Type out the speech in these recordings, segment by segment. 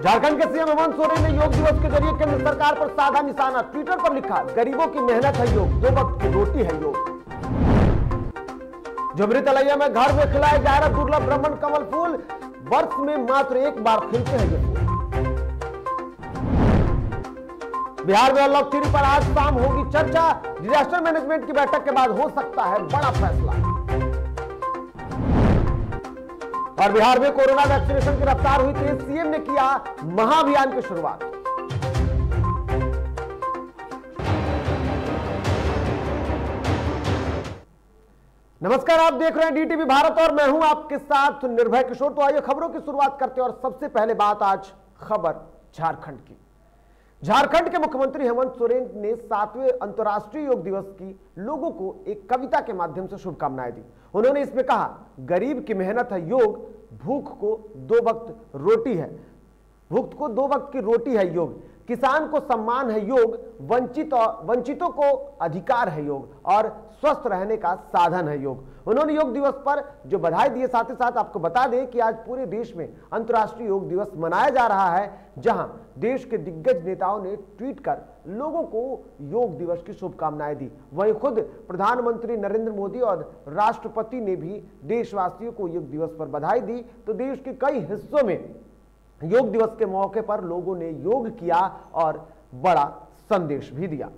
झारखंड के सीएम हेमंत सोरेन ने योग दिवस के जरिए केंद्र सरकार पर साधा निशाना। ट्विटर पर लिखा, गरीबों की मेहनत है योग, 2 वक्त की रोटी है योग। झुमरी तलैया में घर में खिलाए जा रहा दुर्लभ ब्राह्मण कमल फूल, वर्ष में मात्र एक बार खिलते हैं ये फूल। बिहार में अनलॉक 3 पर आज शाम होगी चर्चा। डिजास्टर मैनेजमेंट की बैठक के बाद हो सकता है बड़ा फैसला। और बिहार में कोरोना वैक्सीनेशन की रफ्तार हुई तेज, सीएम ने किया महाअभियान की शुरुआत। नमस्कार, आप देख रहे हैं डीटीवी भारत और मैं हूं आपके साथ निर्भय किशोर। तो आइए खबरों की शुरुआत करते हैं और सबसे पहले बात आज खबर झारखंड की। झारखंड के मुख्यमंत्री हेमंत सोरेन ने 7वें अंतर्राष्ट्रीय योग दिवस की लोगों को एक कविता के माध्यम से शुभकामनाएं दी। उन्होंने इसमें कहा, गरीब की मेहनत है योग, भूख को 2 वक्त रोटी है, भूख को 2 वक्त की रोटी है योग, किसान को सम्मान है योग, वंचितों को अधिकार है योग और स्वस्थ रहने का साधन है योग। उन्होंने योग दिवस पर जो बधाई दी, साथ ही साथ आपको बता दें कि आज पूरे देश में अंतर्राष्ट्रीय योग दिवस मनाया जा रहा है, जहां देश के दिग्गज नेताओं ने ट्वीट कर लोगों को योग दिवस की शुभकामनाएं दी। वहीं खुद प्रधानमंत्री नरेंद्र मोदी और राष्ट्रपति ने भी देशवासियों को योग दिवस पर बधाई दी। तो देश के कई हिस्सों में योग दिवस के मौके पर लोगों ने योग किया और बड़ा संदेश भी दिया।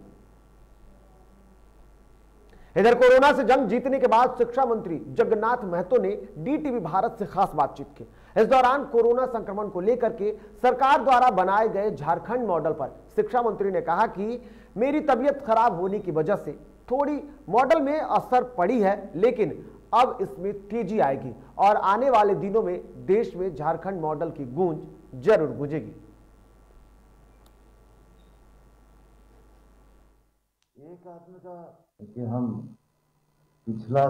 इधर कोरोना से जंग जीतने के बाद शिक्षा मंत्री जगन्नाथ महतो ने डीटीवी भारत से खास बातचीत की। इस दौरान कोरोना संक्रमण को लेकर के सरकार द्वारा बनाए गए झारखंड मॉडल पर शिक्षा मंत्री ने कहा कि मेरी तबीयत खराब होने की वजह से थोड़ी मॉडल में असर पड़ी है, लेकिन अब इसमें तेजी आएगी और आने वाले दिनों में देश में झारखंड मॉडल की गूंज जरूर गूंजेगी। एक आदमी का कि हम पिछला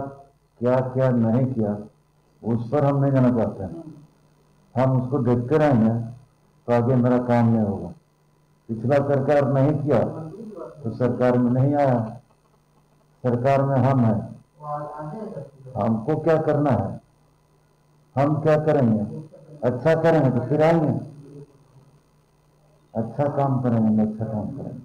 क्या क्या नहीं किया उस पर हम नहीं जाना चाहते हैं। हम उसको देखते रहेंगे तो आगे मेरा काम नहीं होगा। पिछला सरकार नहीं किया तो सरकार में नहीं आया, सरकार में हम हैं। हमको क्या करना है, हम क्या करेंगे, अच्छा करेंगे तो फिर आएंगे, अच्छा काम करेंगे, अच्छा काम करेंगे।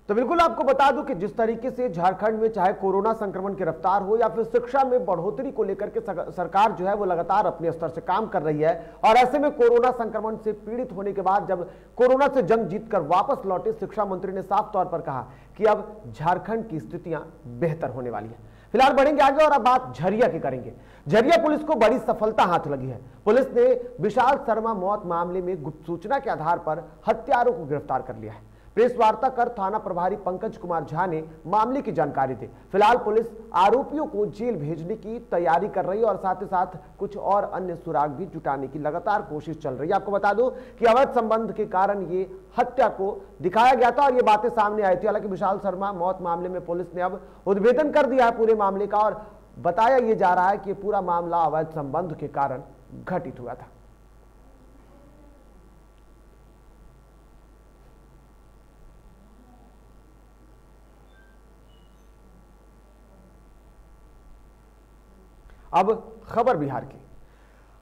तो बिल्कुल आपको बता दूं कि जिस तरीके से झारखंड में चाहे कोरोना संक्रमण की रफ्तार हो या फिर शिक्षा में बढ़ोतरी को लेकर के सरकार जो है वो लगातार अपने स्तर से काम कर रही है। और ऐसे में कोरोना संक्रमण से पीड़ित होने के बाद जब कोरोना से जंग जीतकर वापस लौटे शिक्षा मंत्री ने साफ तौर पर कहा कि अब झारखंड की स्थितियां बेहतर होने वाली है। फिलहाल बढ़ेंगे आगे और अब बात झरिया की करेंगे। झरिया पुलिस को बड़ी सफलता हाथ लगी है। पुलिस ने विशाल शर्मा मौत मामले में गुप्त सूचना के आधार पर हत्यारों को गिरफ्तार कर लिया है। प्रेस वार्ता कर थाना प्रभारी पंकज कुमार झा ने मामले की जानकारी दी। फिलहाल पुलिस आरोपियों को जेल भेजने की तैयारी कर रही है और साथ ही साथ कुछ और अन्य सुराग भी जुटाने की लगातार कोशिश चल रही है। आपको बता दूं कि अवैध संबंध के कारण ये हत्या को दिखाया गया था और ये बातें सामने आई थी। हालांकि विशाल शर्मा मौत मामले में पुलिस ने अब उद्भेदन कर दिया है पूरे मामले का और बताया ये जा रहा है कि पूरा मामला अवैध संबंध के कारण घटित हुआ था। अब खबर बिहार की।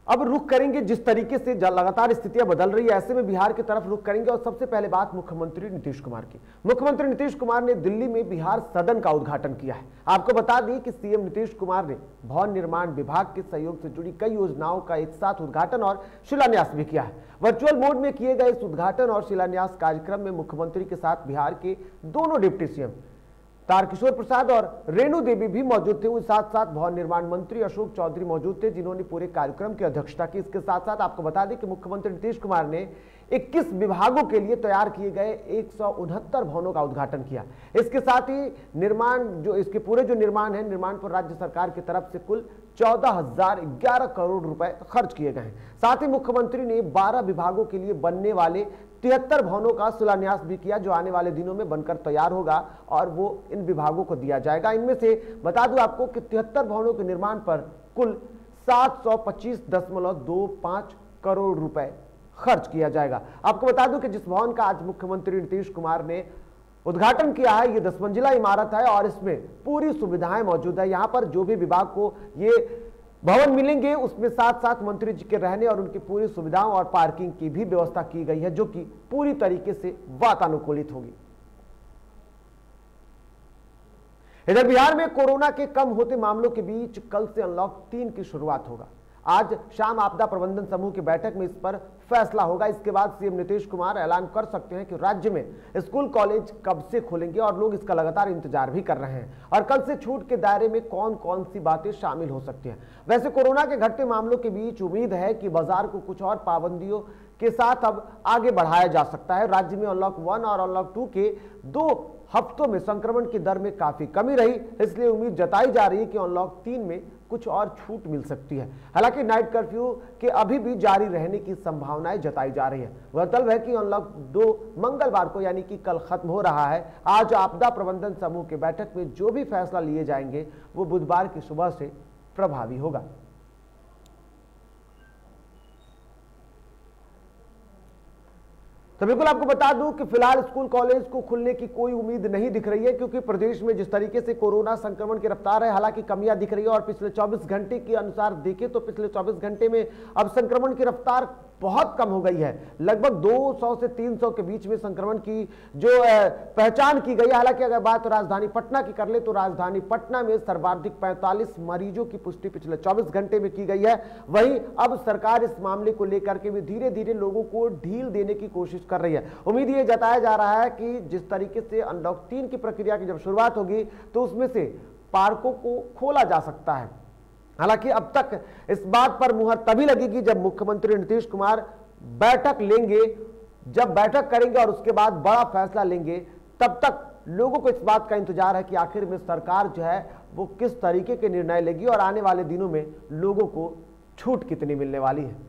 अब रुख करेंगे, जिस तरीके से लगातार स्थितियां बदल रही है ऐसे में बिहार की तरफ रुख करेंगे और सबसे पहले बात मुख्यमंत्री नीतीश कुमार की। मुख्यमंत्री नीतीश कुमार ने दिल्ली में बिहार सदन का उद्घाटन किया है। आपको बता दें कि सीएम नीतीश कुमार ने भवन निर्माण विभाग के सहयोग से जुड़ी कई योजनाओं का एक साथ उद्घाटन और शिलान्यास भी किया है। वर्चुअल मोड में किए गए इस उद्घाटन और शिलान्यास कार्यक्रम में मुख्यमंत्री के साथ बिहार के दोनों डिप्टी सीएम तारकिशोर प्रसाद और रेणु देवी भी मौजूद थे। उस साथ साथ भवन निर्माण मंत्री अशोक चौधरी मौजूद थे, जिन्होंने पूरे कार्यक्रम की अध्यक्षता की। इसके साथ साथ आपको बता दें कि मुख्यमंत्री नीतीश कुमार ने 21 विभागों के लिए तैयार किए गए 169 भवनों का उद्घाटन किया। इसके साथ ही निर्माण इसके पूरे जो निर्माण है, निर्माण पर राज्य सरकार की तरफ से कुल 14,011 करोड़ रुपए खर्च किए गए हैं। साथ ही मुख्यमंत्री ने 12 विभागों के लिए बनने वाले 73 भवनों का शिलान्यास भी किया, जो आने वाले दिनों में बनकर तैयार होगा और वो इन विभागों को दिया जाएगा। इनमें से बता दूं आपको कि 73 भवनों के निर्माण पर कुल 725.25 करोड़ रुपए खर्च किया जाएगा। आपको बता दूं कि जिस भवन का आज मुख्यमंत्री नीतीश कुमार ने उद्घाटन किया है, ये 10 मंजिला इमारत है और इसमें पूरी सुविधाएं मौजूद है। यहाँ पर जो भी विभाग को ये भवन मिलेंगे, उसमें साथ साथ मंत्री जी के रहने और उनकी पूरी सुविधाओं और पार्किंग की भी व्यवस्था की गई है, जो कि पूरी तरीके से वातानुकूलित होगी। इधर बिहार में कोरोना के कम होते मामलों के बीच कल से अनलॉक 3 की शुरुआत होगा। आज शाम आपदा प्रबंधन समूह की बैठक में इस पर फैसला होगा। इसके बाद सीएम नीतीश कुमार ऐलान कर सकते हैं कि राज्य में स्कूल कॉलेज कब से खुलेंगे और लोग इसका लगातार इंतजार भी कर रहे हैं, और कल से छूट के दायरे में कौन कौन सी बातें शामिल हो सकती हैं। वैसे कोरोना के घटते मामलों के बीच उम्मीद है कि बाजार को कुछ और पाबंदियों के साथ अब आगे बढ़ाया जा सकता है। राज्य में अनलॉक 1 और अनलॉक 2 के 2 हफ्तों में संक्रमण की दर में काफी कमी रही, इसलिए उम्मीद जताई जा रही है कि अनलॉक 3 में कुछ और छूट मिल सकती है। हालांकि नाइट कर्फ्यू के अभी भी जारी रहने की संभावनाएं जताई जा रही है। गौरतलब है कि अनलॉक 2 मंगलवार को यानी कि कल खत्म हो रहा है। आज आपदा प्रबंधन समूह की बैठक में जो भी फैसला लिए जाएंगे वो बुधवार की सुबह से प्रभावी होगा। तो बिल्कुल आपको बता दूं कि फिलहाल स्कूल कॉलेज को खुलने की कोई उम्मीद नहीं दिख रही है, क्योंकि प्रदेश में जिस तरीके से कोरोना संक्रमण की रफ्तार है, हालांकि कमियां दिख रही है। और पिछले 24 घंटे के अनुसार देखें तो पिछले 24 घंटे में अब संक्रमण की रफ्तार बहुत कम हो गई है। लगभग 200 से 300 के बीच में संक्रमण की जो पहचान की गई है। हालांकि अगर बात राजधानी पटना की कर ले तो राजधानी पटना में सर्वाधिक 45 मरीजों की पुष्टि पिछले 24 घंटे में की गई है। वहीं अब सरकार इस मामले को लेकर के भी धीरे धीरे लोगों को ढील देने की कोशिश कर रही है। उम्मीद ये जताया जा रहा है कि जिस तरीके से अनलॉक 3 की प्रक्रिया की जब शुरुआत होगी तो उसमें से पार्कों को खोला जा सकता है। हालांकि अब तक इस बात पर मुहर तभी लगेगी जब मुख्यमंत्री नीतीश कुमार बैठक लेंगे, जब बैठक करेंगे और उसके बाद बड़ा फैसला लेंगे। तब तक लोगों को इस बात का इंतजार है कि आखिर में सरकार जो है वो किस तरीके के निर्णय लेगी और आने वाले दिनों में लोगों को छूट कितनी मिलने वाली है।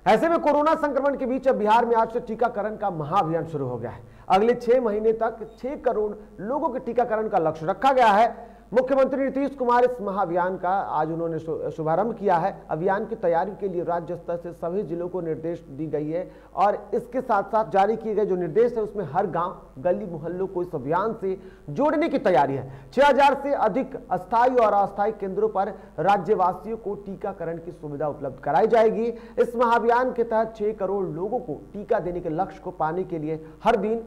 ऐसे में कोरोना संक्रमण के बीच अब बिहार में आज से टीकाकरण का महाअभियान शुरू हो गया है। अगले 6 महीने तक 6 करोड़ लोगों के टीकाकरण का लक्ष्य रखा गया है। मुख्यमंत्री नीतीश कुमार इस महाअभियान का आज उन्होंने शुभारंभ किया है। अभियान की तैयारी के लिए राज्य स्तर से सभी जिलों को निर्देश दी गई है, और इसके साथ साथ जारी किए गए जो निर्देश है उसमें हर गांव गली मोहल्लों को इस अभियान से जोड़ने की तैयारी है। 6000 से अधिक अस्थायी और अस्थायी केंद्रों पर राज्यवासियों को टीकाकरण की सुविधा उपलब्ध कराई जाएगी। इस महाअभियान के तहत 6 करोड़ लोगों को टीका देने के लक्ष्य को पाने के लिए हर दिन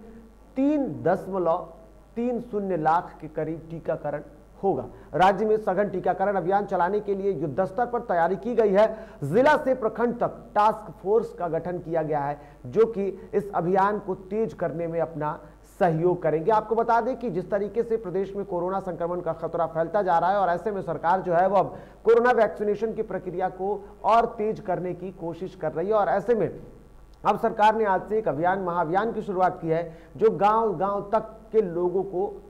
3.30 लाख के करीब टीकाकरण होगा। राज्य में सघन टीकाकरण अभियान चलाने के लिए युद्ध स्तर पर तैयारी की गई है। जिला से प्रखंड तक टास्क फोर्स का गठन किया गया है, जो कि इस अभियान को तेज करने में अपना सहयोग करेंगे। आपको बता दें कि जिस तरीके से प्रदेश में कोरोना संक्रमण का खतरा फैलता जा रहा है, और ऐसे में सरकार जो है वो अब कोरोना वैक्सीनेशन की प्रक्रिया को और तेज करने की कोशिश कर रही है। और ऐसे में अब सरकार ने आज से एक अभियान महाअभियान की शुरुआत की है, जो गांव-गांव तक के लोगों को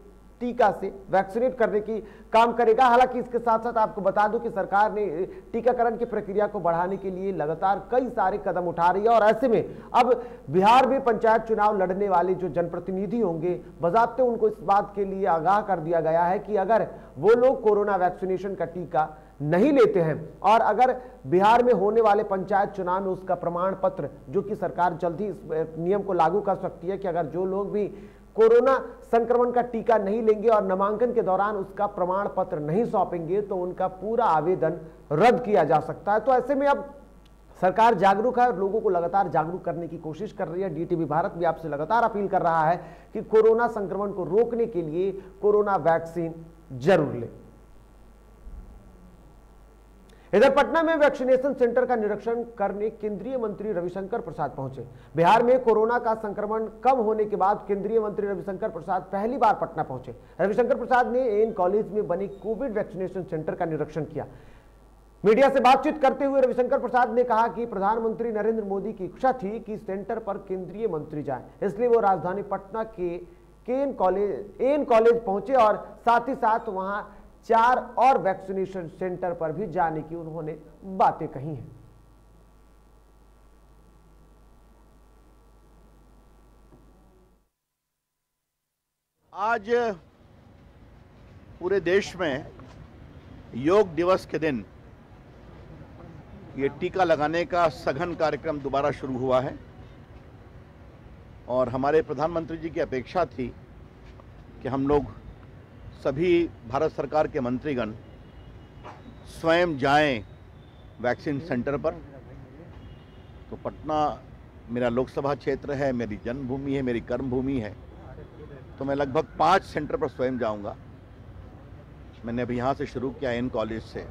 टीका से वैक्सीनेट करने की काम करेगा। हालांकि इसके साथ साथ आपको बता दूं कि सरकार ने टीकाकरण की प्रक्रिया को बढ़ाने के लिए लगातार कई सारे कदम उठा रही है। और ऐसे में अब बिहार में पंचायत चुनाव लड़ने वाले जो जनप्रतिनिधि होंगे, बजाते उनको इस बात के लिए आगाह कर दिया गया है कि अगर वो लोग कोरोना वैक्सीनेशन का टीका नहीं लेते हैं और अगर बिहार में होने वाले पंचायत चुनाव में उसका प्रमाण पत्र, जो कि सरकार जल्द ही इस नियम को लागू कर सकती है कि अगर जो लोग भी कोरोना संक्रमण का टीका नहीं लेंगे और नामांकन के दौरान उसका प्रमाण पत्र नहीं सौंपेंगे तो उनका पूरा आवेदन रद्द किया जा सकता है। तो ऐसे में अब सरकार जागरूक है और लोगों को लगातार जागरूक करने की कोशिश कर रही है। डीटीवी भारत भी आपसे लगातार अपील कर रहा है कि कोरोना संक्रमण को रोकने के लिए कोरोना वैक्सीन जरूर लें। इधर पटना में वैक्सीनेशन सेंटर का निरीक्षण करने केंद्रीय मंत्री रविशंकर प्रसाद पहुंचे। बिहार में कोरोना का संक्रमण कम होने के बाद केंद्रीय मंत्री रविशंकर प्रसाद पहली बार पटना पहुंचे। रविशंकर प्रसाद ने एन कॉलेज में बने कोविड वैक्सीनेशन सेंटर का निरीक्षण किया। मीडिया से बातचीत करते हुए रविशंकर प्रसाद ने कहा कि प्रधानमंत्री नरेंद्र मोदी की इच्छा थी कि सेंटर पर केंद्रीय मंत्री जाएं, इसलिए वो राजधानी पटना के एन कॉलेज पहुंचे और साथ ही साथ वहां 4 और वैक्सीनेशन सेंटर पर भी जाने की उन्होंने बातें कही हैं। आज पूरे देश में योग दिवस के दिन ये टीका लगाने का सघन कार्यक्रम दोबारा शुरू हुआ है और हमारे प्रधानमंत्री जी की अपेक्षा थी कि हम लोग सभी भारत सरकार के मंत्रीगण स्वयं जाएं वैक्सीन सेंटर पर। तो पटना मेरा लोकसभा क्षेत्र है, मेरी जन्मभूमि है, मेरी कर्मभूमि है, तो मैं लगभग 5 सेंटर पर स्वयं जाऊंगा। मैंने अभी यहाँ से शुरू किया, एन कॉलेज से।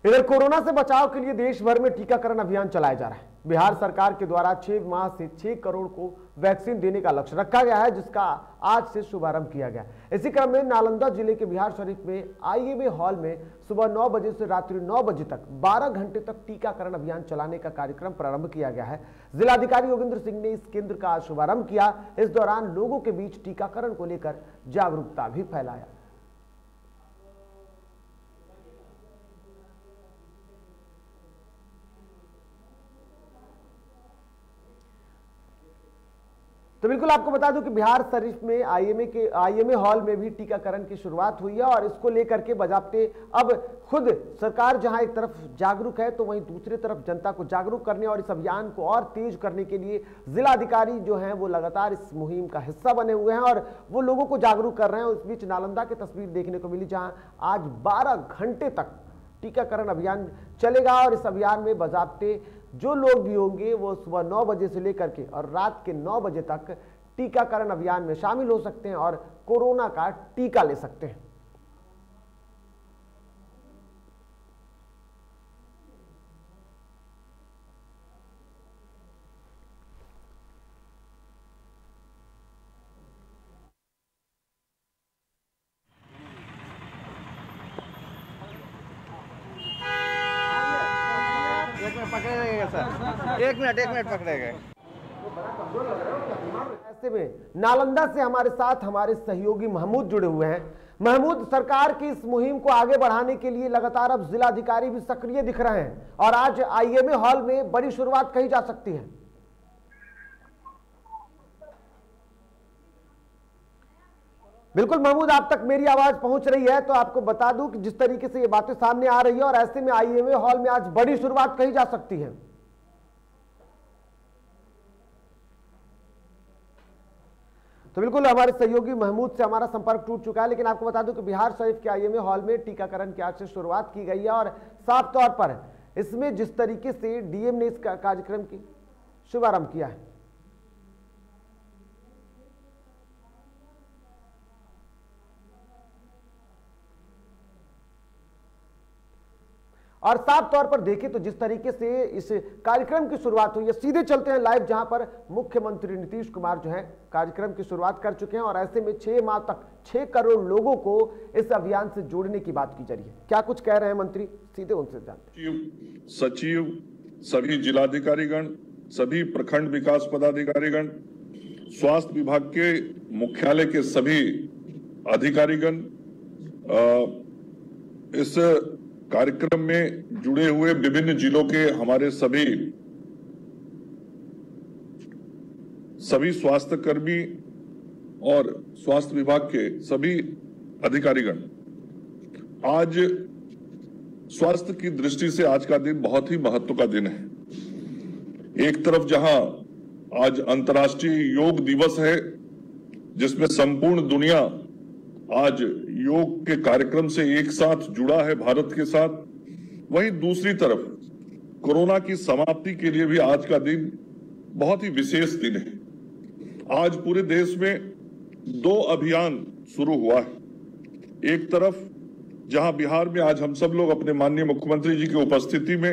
इधर कोरोना से बचाव के लिए देश भर में टीकाकरण अभियान चलाया जा रहा है। बिहार सरकार के द्वारा 6 माह से 6 करोड़ को वैक्सीन देने का लक्ष्य रखा गया है, जिसका आज से शुभारंभ किया गया। इसी क्रम में नालंदा जिले के बिहार शरीफ में IMA हॉल में सुबह 9 बजे से रात्रि 9 बजे तक 12 घंटे तक टीकाकरण अभियान चलाने का कार्यक्रम प्रारंभ किया गया है। जिलाधिकारी योगेंद्र सिंह ने इस केंद्र का शुभारंभ किया। इस दौरान लोगों के बीच टीकाकरण को लेकर जागरूकता भी फैलाया। तो बिल्कुल आपको बता दूं कि बिहार शरीफ में IMA हॉल में भी टीकाकरण की शुरुआत हुई है और इसको लेकर के बजाते अब खुद सरकार जहां एक तरफ जागरूक है तो वहीं दूसरी तरफ जनता को जागरूक करने और इस अभियान को और तेज करने के लिए जिलाधिकारी जो हैं वो लगातार इस मुहिम का हिस्सा बने हुए हैं और वो लोगों को जागरूक कर रहे हैं। उस बीच नालंदा की तस्वीर देखने को मिली जहां आज 12 घंटे तक टीकाकरण अभियान चलेगा और इस अभियान में बजाते जो लोग भी होंगे वो सुबह 9 बजे से लेकर के और रात के 9 बजे तक टीकाकरण अभियान में शामिल हो सकते हैं और कोरोना का टीका ले सकते हैं। एक मिनट पकड़ेगा। ऐसे में नालंदा से हमारे साथ हमारे सहयोगी महमूद जुड़े हुए हैं। महमूद, सरकार की इस मुहिम को आगे बढ़ाने के लिए लगातार अब जिलाधिकारी भी सक्रिय दिख रहे हैं और आज IMA हॉल में बड़ी शुरुआत कही जा सकती है। बिल्कुल महमूद, आप तक मेरी आवाज पहुंच रही है तो आपको बता दूं कि जिस तरीके से ये बातें सामने आ रही है और ऐसे में IMA हॉल में आज बड़ी शुरुआत कही जा सकती है। तो बिल्कुल हमारे सहयोगी महमूद से हमारा संपर्क टूट चुका है, लेकिन आपको बता दूं कि बिहार शरीफ के IMA हॉल में टीकाकरण की आज से शुरुआत की गई है और साफ तौर पर इसमें जिस तरीके से DM ने इस कार्यक्रम की शुभारंभ किया है और साफ तौर पर देखें तो जिस तरीके से इस कार्यक्रम की शुरुआत हुई है, सीधे चलते हैं लाइव जहां पर मुख्यमंत्री नीतीश कुमार जो है कार्यक्रम की शुरुआत कर चुके हैं और ऐसे में 6 माह तक 6 करोड़ लोगों को इस अभियान से जोड़ने की बात की जा रही है। क्या कुछ कह रहे हैं मंत्री, सीधे उनसे जानते हैं। सचिव, सभी जिलाधिकारीगण, सभी प्रखंड विकास पदाधिकारीगण, स्वास्थ्य विभाग के मुख्यालय के सभी अधिकारीगण इस कार्यक्रम में जुड़े हुए विभिन्न जिलों के हमारे सभी स्वास्थ्य कर्मी और स्वास्थ्य विभाग के सभी अधिकारीगण, आज स्वास्थ्य की दृष्टि से आज का दिन बहुत ही महत्व का दिन है। एक तरफ जहां आज अंतर्राष्ट्रीय योग दिवस है, जिसमें संपूर्ण दुनिया आज योग के कार्यक्रम से एक साथ जुड़ा है भारत के साथ, वहीं दूसरी तरफ कोरोना की समाप्ति के लिए भी आज का दिन बहुत ही विशेष दिन है। आज पूरे देश में 2 अभियान शुरू हुआ है। एक तरफ जहां बिहार में आज हम सब लोग अपने माननीय मुख्यमंत्री जी की उपस्थिति में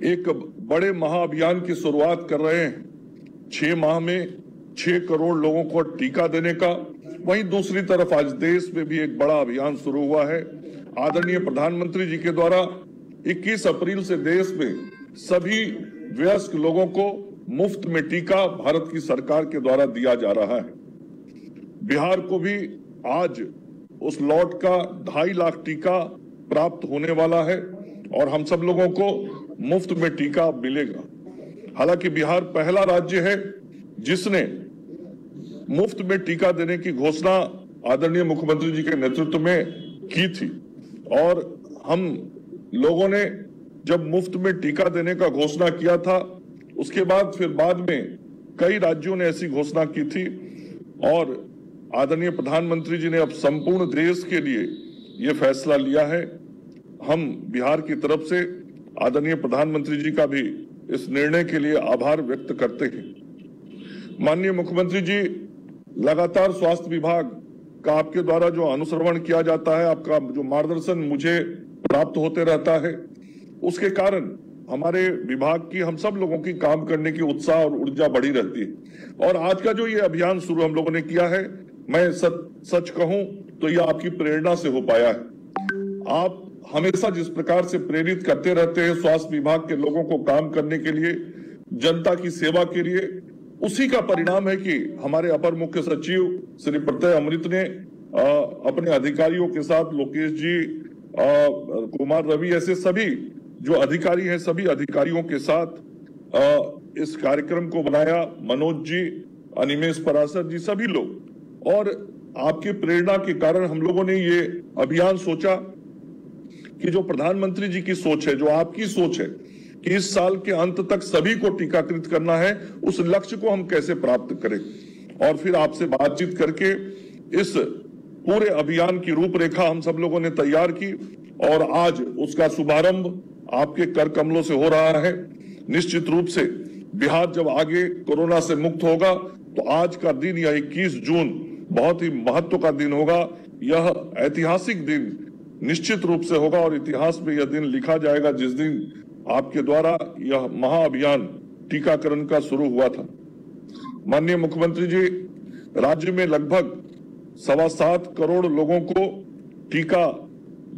एक बड़े महाअभियान की शुरुआत कर रहे हैं, 6 माह में 6 करोड़ लोगों को टीका देने का। वहीं दूसरी तरफ आज देश में भी एक बड़ा अभियान शुरू हुआ है। आदरणीय प्रधानमंत्री जी के द्वारा 21 अप्रैल से देश में सभी वयस्क लोगों को मुफ्त में टीका भारत की सरकार के द्वारा दिया जा रहा है। बिहार को भी आज उस लॉट का 2.5 लाख टीका प्राप्त होने वाला है और हम सब लोगों को मुफ्त में टीका मिलेगा। हालांकि बिहार पहला राज्य है जिसने मुफ्त में टीका देने की घोषणा आदरणीय मुख्यमंत्री जी के नेतृत्व में की थी और हम लोगों ने जब मुफ्त में टीका देने का घोषणा किया था, उसके बाद में कई राज्यों ने ऐसी घोषणा की थी और आदरणीय प्रधानमंत्री जी ने अब संपूर्ण देश के लिए ये फैसला लिया है। हम बिहार की तरफ से आदरणीय प्रधानमंत्री जी का भी इस निर्णय के लिए आभार व्यक्त करते हैं। माननीय मुख्यमंत्री जी, लगातार स्वास्थ्य विभाग का आपके द्वारा जो अनुश्रवण किया जाता है, आपका जो मार्गदर्शन मुझे प्राप्त होते रहता है, उसके कारण हमारे विभाग की, हम सब लोगों की काम करने की उत्साह और ऊर्जा बढ़ी रहती है। और आज का जो ये अभियान शुरू हम लोगों ने किया है, मैं सच कहूं तो ये आपकी प्रेरणा से हो पाया है। आप हमेशा जिस प्रकार से प्रेरित करते रहते हैं स्वास्थ्य विभाग के लोगों को काम करने के लिए, जनता की सेवा के लिए, उसी का परिणाम है कि हमारे अपर मुख्य सचिव श्री प्रत्यय अमृत ने अपने अधिकारियों के साथ, लोकेश जी, कुमार रवि, ऐसे सभी जो अधिकारी हैं, सभी अधिकारियों के साथ इस कार्यक्रम को बनाया। मनोज जी, अनिमेश पराशर जी, सभी लोग, और आपकी प्रेरणा के कारण हम लोगों ने ये अभियान सोचा कि जो प्रधानमंत्री जी की सोच है, जो आपकी सोच है कि इस साल के अंत तक सभी को टीकाकृत करना है, उस लक्ष्य को हम कैसे प्राप्त करें। और फिर आपसे बातचीत करके इस पूरे अभियान की रूपरेखा हम सब लोगों ने तैयार की और आज उसका शुभारंभ आपके कर कमलों से हो रहा है। निश्चित रूप से बिहार जब आगे कोरोना से मुक्त होगा तो आज का दिन, यह 21 जून, बहुत ही महत्व का दिन होगा। यह ऐतिहासिक दिन निश्चित रूप से होगा और इतिहास में यह दिन लिखा जाएगा जिस दिन आपके द्वारा यह महाअभियान टीकाकरण का शुरू हुआ था। माननीय मुख्यमंत्री जी, राज्य में लगभग 7.25 करोड़ लोगों को टीका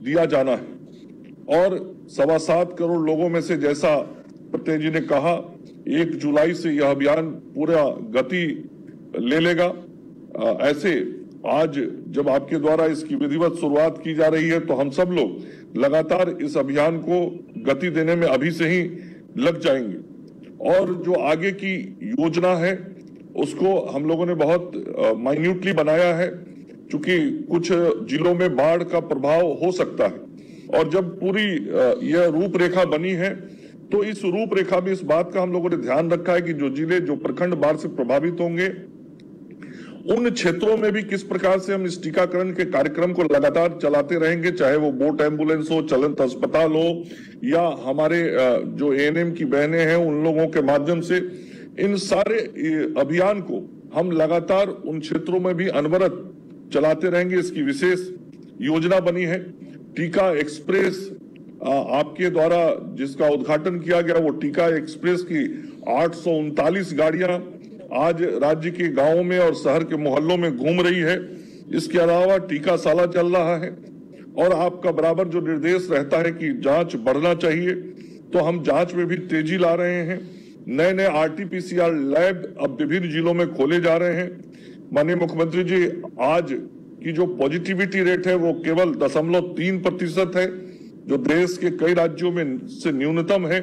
दिया जाना है और 7.25 करोड़ लोगों में से, जैसा प्रत्यय जी ने कहा, 1 जुलाई से यह अभियान पूरा गति ले लेगा। ऐसे आज जब आपके द्वारा इसकी विधिवत शुरुआत की जा रही है तो हम सब लोग लगातार इस अभियान को गति देने में अभी से ही लग जाएंगे और जो आगे की योजना है उसको हम लोगों ने बहुत माइन्यूटली बनाया है, क्योंकि कुछ जिलों में बाढ़ का प्रभाव हो सकता है और जब पूरी यह रूपरेखा बनी है तो इस रूपरेखा में इस बात का हम लोगों ने ध्यान रखा है कि जो जिले, जो प्रखंड बाढ़ से प्रभावित होंगे, उन क्षेत्रों में भी किस प्रकार से हम इस टीकाकरण के कार्यक्रम को लगातार चलाते रहेंगे, चाहे वो बोट एम्बुलेंस हो, चलंत अस्पताल हो या हमारे जो एएनएम की बहनें हैं उन लोगों के माध्यम से, इन सारे अभियान को हम लगातार उन क्षेत्रों में भी अनवरत चलाते रहेंगे। इसकी विशेष योजना बनी है। टीका एक्सप्रेस आपके द्वारा जिसका उद्घाटन किया गया, वो टीका एक्सप्रेस की 839 गाड़ियां आज राज्य के गांवों में और शहर के मोहल्लों में घूम रही है। इसके अलावा टीका साला चल रहा है और आपका बराबर जो निर्देश रहता है कि जांच बढ़ना चाहिए, तो हम जांच में भी तेजी ला रहे हैं। नए नए RT-PCR लैब अब विभिन्न जिलों में खोले जा रहे हैं। माननीय मुख्यमंत्री जी, आज की जो पॉजिटिविटी रेट है वो केवल 0.3% है, जो देश के कई राज्यों में से न्यूनतम है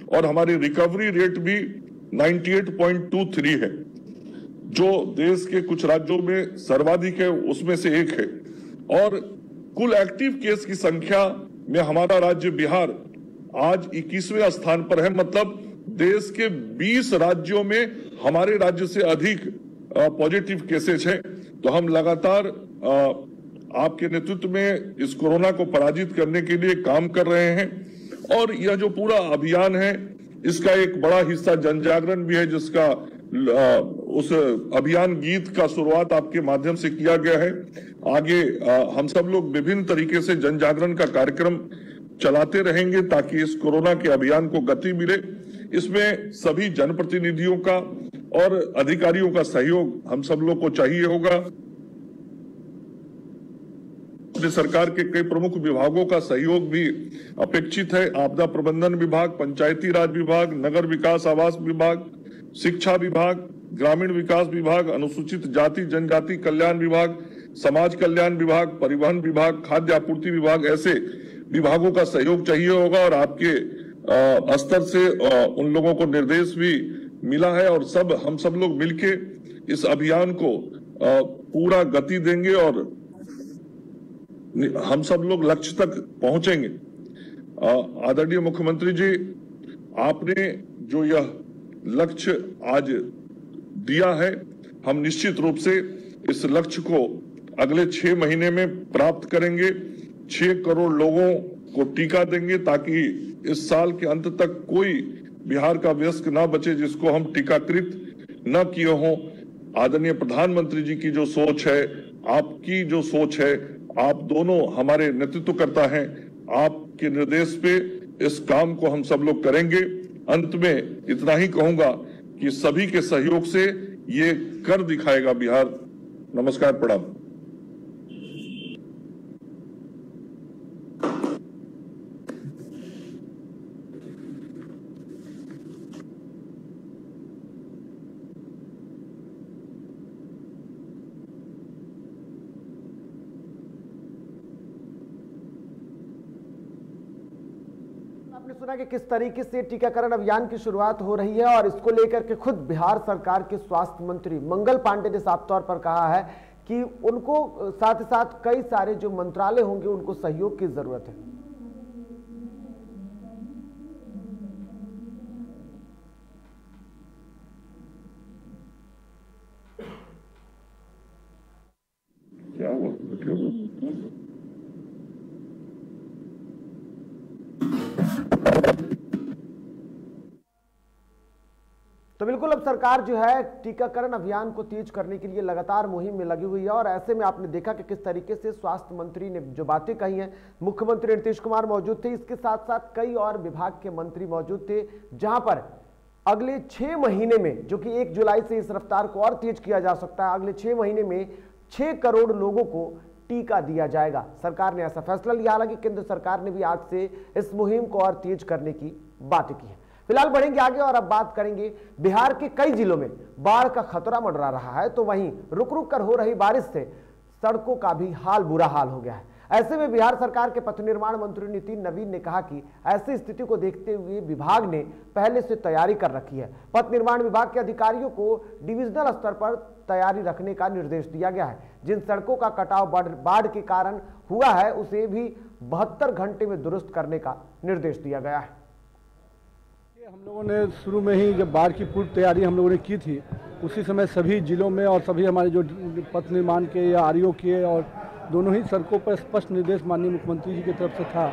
और हमारी रिकवरी रेट भी 98.23 है, जो देश के कुछ राज्यों में सर्वाधिक है, उसमें से एक है। और कुल एक्टिव केस की संख्या में हमारा राज्य बिहार आज 21वें स्थान पर है। मतलब देश के 20 राज्यों में हमारे राज्य से अधिक पॉजिटिव केसेज हैं। तो हम लगातार आपके नेतृत्व में इस कोरोना को पराजित करने के लिए काम कर रहे हैं और यह जो पूरा अभियान है इसका एक बड़ा हिस्सा जन जागरण भी है, जिसका उस अभियान गीत का शुरुआत आपके माध्यम से किया गया है। आगे हम सब लोग विभिन्न तरीके से जन जागरण का कार्यक्रम चलाते रहेंगे ताकि इस कोरोना के अभियान को गति मिले। इसमें सभी जनप्रतिनिधियों का और अधिकारियों का सहयोग हम सब लोग को चाहिए होगा। अपनी सरकार के कई प्रमुख विभागों का सहयोग भी अपेक्षित है। आपदा प्रबंधन विभाग, पंचायती राज विभाग, नगर विकास आवास विभाग, शिक्षा विभाग, ग्रामीण विकास विभाग, अनुसूचित जाति जनजाति कल्याण विभाग, समाज कल्याण विभाग, परिवहन विभाग, खाद्य आपूर्ति विभाग, ऐसे विभागों का सहयोग चाहिए होगा और आपके स्तर से उन लोगों को निर्देश भी मिला है और हम सब लोग मिलके इस अभियान को पूरा गति देंगे और हम सब लोग लक्ष्य तक पहुंचेंगे। आदरणीय मुख्यमंत्री जी, आपने जो यह लक्ष्य आज दिया है, हम निश्चित रूप से इस लक्ष्य को अगले 6 महीने में प्राप्त करेंगे। 6 करोड़ लोगों को टीका देंगे ताकि इस साल के अंत तक कोई बिहार का वयस्क ना बचे जिसको हम टीकाकृत न किए हों। आदरणीय प्रधानमंत्री जी की जो सोच है, आपकी जो सोच है, आप दोनों हमारे नेतृत्वकर्ता हैं, आपके निर्देश पे इस काम को हम सब लोग करेंगे। अंत में इतना ही कहूंगा कि सभी के सहयोग से ये कर दिखाएगा बिहार। नमस्कार, प्रणाम। आपने सुना कि किस तरीके से टीकाकरण अभियान की शुरुआत हो रही है और इसको लेकर के खुद बिहार सरकार के स्वास्थ्य मंत्री मंगल पांडे ने साफ तौर पर कहा है कि उनको साथ ही साथ कई सारे जो मंत्रालय होंगे उनको सहयोग की जरूरत है। क्या हुआ? तो बिल्कुल अब सरकार जो है टीकाकरण अभियान को तेज करने के लिए लगातार मुहिम में लगी हुई है और ऐसे में आपने देखा कि किस तरीके से स्वास्थ्य मंत्री ने जो बातें कही हैं, मुख्यमंत्री नीतीश कुमार मौजूद थे, इसके साथ साथ कई और विभाग के मंत्री मौजूद थे, जहां पर अगले 6 महीने में, जो कि 1 जुलाई से इस रफ्तार को और तेज किया जा सकता है, अगले 6 महीने में 6 करोड़ लोगों को टीका दिया जाएगा। सरकार ने ऐसा फैसला लिया। हालांकि केंद्र सरकार ने भी आज से इस मुहिम को और तेज करने की बातें की है। फिलहाल बढ़ेंगे आगे और अब बात करेंगे बिहार के कई जिलों में बाढ़ का खतरा मंडरा रहा है, तो वहीं रुक रुक कर हो रही बारिश से सड़कों का भी बुरा हाल हो गया है। ऐसे में बिहार सरकार के पथ निर्माण मंत्री नितिन नवीन ने कहा कि ऐसी स्थिति को देखते हुए विभाग ने पहले से तैयारी कर रखी है। पथ निर्माण विभाग के अधिकारियों को डिविजनल स्तर पर तैयारी रखने का निर्देश दिया गया है। जिन सड़कों का कटाव बाढ़ के कारण हुआ है उसे भी 72 घंटे में दुरुस्त करने का निर्देश दिया गया है। हम लोगों ने शुरू में ही जब बाढ़ की पूर्व तैयारी हम लोगों ने की थी, उसी समय सभी जिलों में और सभी हमारे जो पथ निर्माण के या आरईओ के और दोनों ही सड़कों पर स्पष्ट निर्देश माननीय मुख्यमंत्री जी की तरफ से था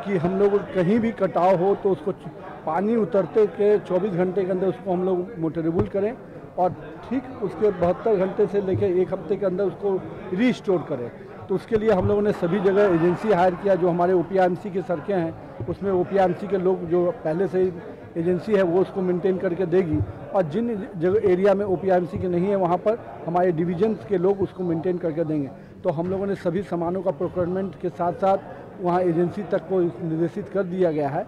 कि हम लोग कहीं भी कटाव हो तो उसको पानी उतरते के 24 घंटे के अंदर उसको हम लोग मोटरेबल करें और ठीक उसके 72 घंटे से लेकर 1 हफ्ते के अंदर उसको रीस्टोर करें। तो उसके लिए हम लोगों ने सभी जगह एजेंसी हायर किया। जो हमारे ओपीआईएमसी की सड़कें हैं उसमें ओपीआईएमसी के लोग जो पहले से ही एजेंसी है वो उसको मेंटेन करके देगी और जिन जगह एरिया में ओपीआईएमसी के नहीं है वहाँ पर हमारे डिवीजन्स के लोग उसको मेंटेन करके देंगे। तो हम लोगों ने सभी सामानों का प्रोक्योरमेंट के साथ साथ वहाँ एजेंसी तक को निर्देशित कर दिया गया है।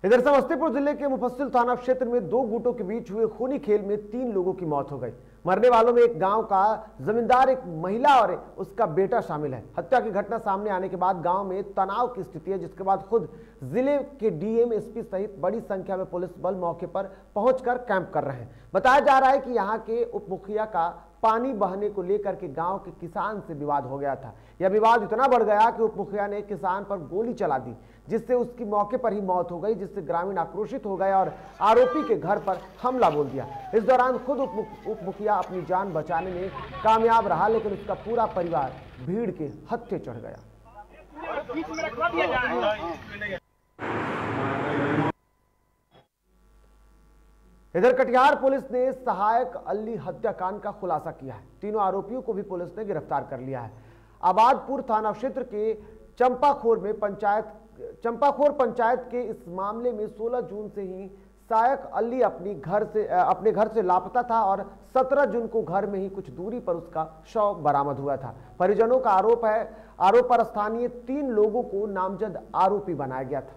इधर समस्तीपुर जिले के मुफस्सिल थाना क्षेत्र में 2 गुटों के बीच हुए खूनी खेल में 3 लोगों की मौत हो गई। मरने वालों में एक गांव का जमींदार, एक महिला और उसका बेटा शामिल है। हत्या की घटना सामने आने के बाद गांव में तनाव की स्थिति है, जिसके बाद खुद जिले के डीएम, एसपी सहित बड़ी संख्या में पुलिस बल मौके पर पहुंचकर कैंप कर रहे हैं। बताया जा रहा है कि यहां के उप मुखिया का पानी बहने को लेकर के गांव के किसान से विवाद हो गया था। यह विवाद इतना बढ़ गया कि उप मुखिया ने किसान पर गोली चला दी, जिससे उसकी मौके पर ही मौत हो गई, जिससे ग्रामीण आक्रोशित हो गए और आरोपी के घर पर हमला बोल दिया। इस दौरान खुद उप मुखिया अपनी जान बचाने में कामयाब रहा, लेकिन उसका पूरा परिवार भीड़ के हत्थे चढ़ गया। इधर कटिहार पुलिस ने सहायक अली हत्याकांड का खुलासा किया है। तीनों आरोपियों को भी पुलिस ने गिरफ्तार कर लिया है। आबादपुर थाना क्षेत्र के चंपाखोर पंचायत के इस मामले में 16 जून से ही सहायक अली अपने घर से लापता था और 17 जून को घर में ही कुछ दूरी पर उसका शव बरामद हुआ था। परिजनों का आरोप पर स्थानीय 3 लोगों को नामजद आरोपी बनाया गया था।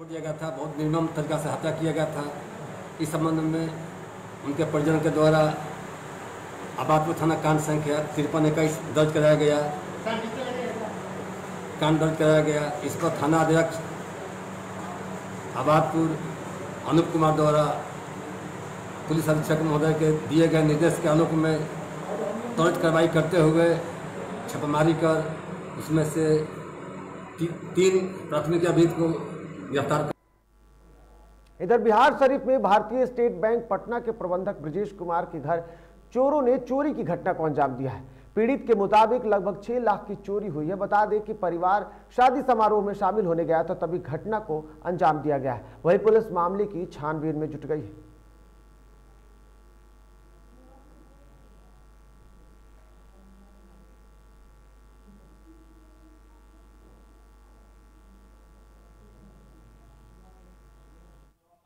दिया गया था, बहुत निर्मम तरीका से हत्या किया गया था। इस संबंध में उनके परिजनों के द्वारा आबादपुर थाना कांड संख्या 5321 दर्ज कराया गया। इस पर थाना अध्यक्ष आबादपुर अनूप कुमार द्वारा पुलिस अधीक्षक महोदय के दिए गए निर्देश के आलोक में त्वरित कार्रवाई करते हुए छापेमारी कर उसमें से 3 प्राथमिक अभियुक्त को गिरफ्तार। इधर बिहार शरीफ में भारतीय स्टेट बैंक पटना के प्रबंधक ब्रजेश कुमार के घर चोरों ने चोरी की घटना को अंजाम दिया है। पीड़ित के मुताबिक लगभग 6 लाख की चोरी हुई है। बता दें कि परिवार शादी समारोह में शामिल होने गया था, तभी घटना को अंजाम दिया गया है। वहीं पुलिस मामले की छानबीन में जुट गई है।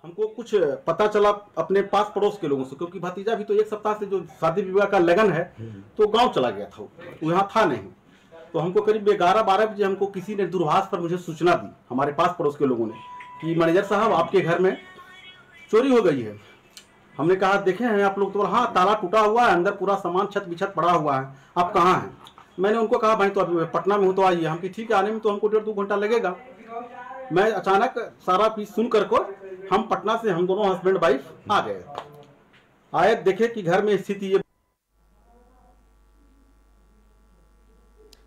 हमको कुछ पता चला अपने पास पड़ोस के लोगों से, क्योंकि भतीजा भी तो 1 सप्ताह से जो शादी विवाह का लगन है तो गांव चला गया था, वो यहाँ था नहीं। तो हमको करीब 11-12 बजे हमको किसी ने दूरभाष पर मुझे सूचना दी, हमारे पास पड़ोस के लोगों ने, कि मैनेजर साहब आपके घर में चोरी हो गई है। हमने कहा देखे हैं आप लोग? तो हाँ, ताला टूटा हुआ है, अंदर पूरा सामान छत बिछत पड़ा हुआ है, आप कहाँ हैं? मैंने उनको कहा भाई तो अभी पटना में हूँ, तो आइए। हम कि ठीक है, आने में तो हमको 1.5-2 घंटा लगेगा। मैं अचानक सारा पीस सुन कर को हम पटना से हम दोनों हस्बैंड वाइफ आ गए। आए देखे कि घर में स्थिति ये।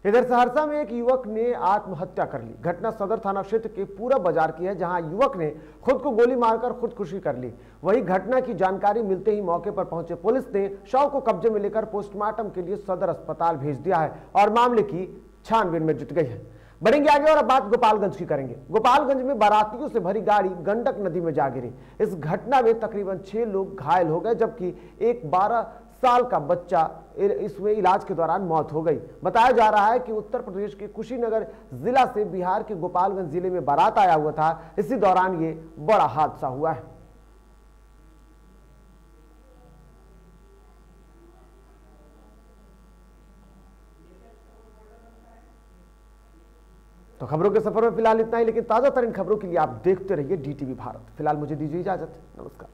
इधर सहरसा में एक युवक ने आत्महत्या कर ली। घटना सदर थाना क्षेत्र के पूरा बाजार की है, जहां युवक ने खुद को गोली मारकर खुदकुशी कर ली। वहीं घटना की जानकारी मिलते ही मौके पर पहुंचे पुलिस ने शव को कब्जे में लेकर पोस्टमार्टम के लिए सदर अस्पताल भेज दिया है और मामले की छानबीन में जुट गई है। बढ़ेंगे आगे और अब बात गोपालगंज की करेंगे। गोपालगंज में बारातियों से भरी गाड़ी गंडक नदी में जा गिरी। इस घटना में तकरीबन 6 लोग घायल हो गए, जबकि एक 12 साल का बच्चा इसमें इलाज के दौरान मौत हो गई। बताया जा रहा है कि उत्तर प्रदेश के कुशीनगर जिला से बिहार के गोपालगंज जिले में बारात आया हुआ था। इसी दौरान ये बड़ा हादसा हुआ है। तो खबरों के सफर में फिलहाल इतना ही, लेकिन ताजा तरीन खबरों के लिए आप देखते रहिए DTV भारत। फिलहाल मुझे दीजिए इजाजत। नमस्कार।